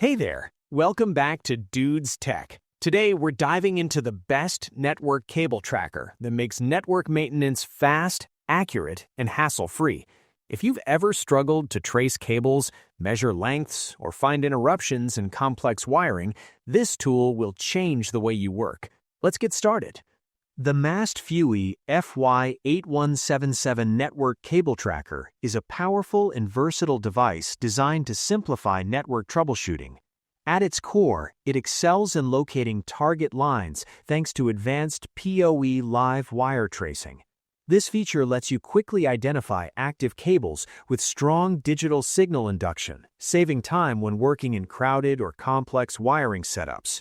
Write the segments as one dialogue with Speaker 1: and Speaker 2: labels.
Speaker 1: Hey there, welcome back to Dude's Tech. Today we're diving into the best network cable tracker that makes network maintenance fast, accurate, and hassle-free. If you've ever struggled to trace cables, measure lengths, or find interruptions in complex wiring, this tool will change the way you work. Let's get started. The Mast FUI FY8177 Network Cable Tracker is a powerful and versatile device designed to simplify network troubleshooting. At its core, it excels in locating target lines thanks to advanced PoE live wire tracing. This feature lets you quickly identify active cables with strong digital signal induction, saving time when working in crowded or complex wiring setups.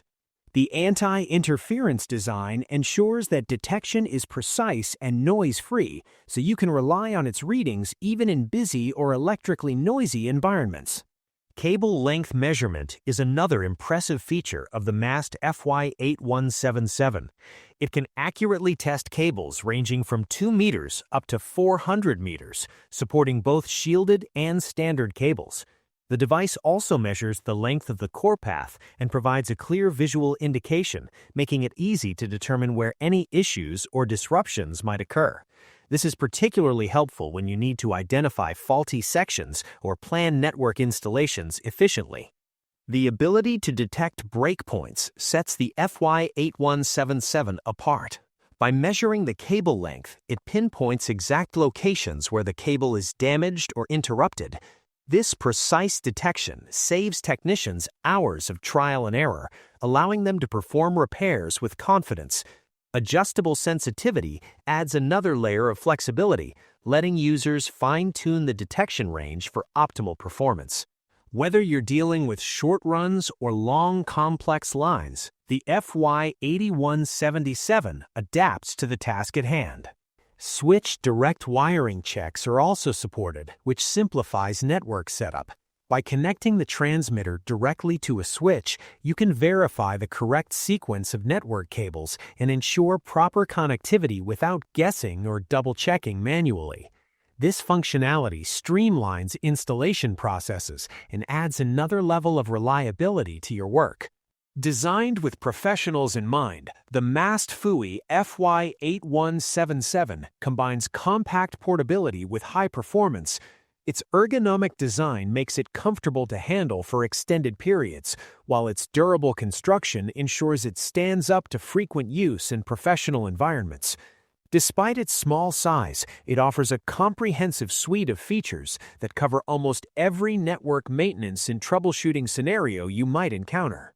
Speaker 1: The anti-interference design ensures that detection is precise and noise-free, so you can rely on its readings even in busy or electrically noisy environments. Cable length measurement is another impressive feature of the Mast FY8177. It can accurately test cables ranging from 2 meters up to 400 meters, supporting both shielded and standard cables. The device also measures the length of the core path and provides a clear visual indication, making it easy to determine where any issues or disruptions might occur. This is particularly helpful when you need to identify faulty sections or plan network installations efficiently. The ability to detect breakpoints sets the FY8177 apart. By measuring the cable length, it pinpoints exact locations where the cable is damaged or interrupted. This precise detection saves technicians hours of trial and error, allowing them to perform repairs with confidence. Adjustable sensitivity adds another layer of flexibility, letting users fine-tune the detection range for optimal performance. Whether you're dealing with short runs or long, complex lines, the FY8177 adapts to the task at hand. Switch direct wiring checks are also supported, which simplifies network setup. By connecting the transmitter directly to a switch, you can verify the correct sequence of network cables and ensure proper connectivity without guessing or double-checking manually. This functionality streamlines installation processes and adds another level of reliability to your work. Designed with professionals in mind, the Mast FUI FY8177 combines compact portability with high performance. Its ergonomic design makes it comfortable to handle for extended periods, while its durable construction ensures it stands up to frequent use in professional environments. Despite its small size, it offers a comprehensive suite of features that cover almost every network maintenance and troubleshooting scenario you might encounter.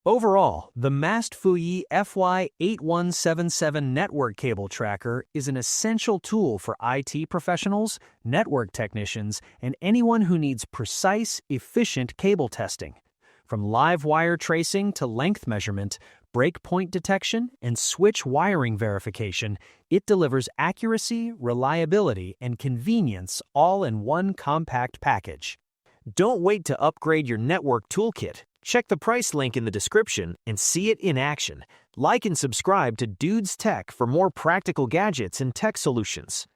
Speaker 1: Overall, the Mast FUI FY8177 Network Cable Tracker is an essential tool for IT professionals, network technicians, and anyone who needs precise, efficient cable testing. From live wire tracing to length measurement, breakpoint detection, and switch wiring verification, it delivers accuracy, reliability, and convenience all in one compact package. Don't wait to upgrade your network toolkit. Check the price link in the description and see it in action. Like and subscribe to Dude's Tech for more practical gadgets and tech solutions.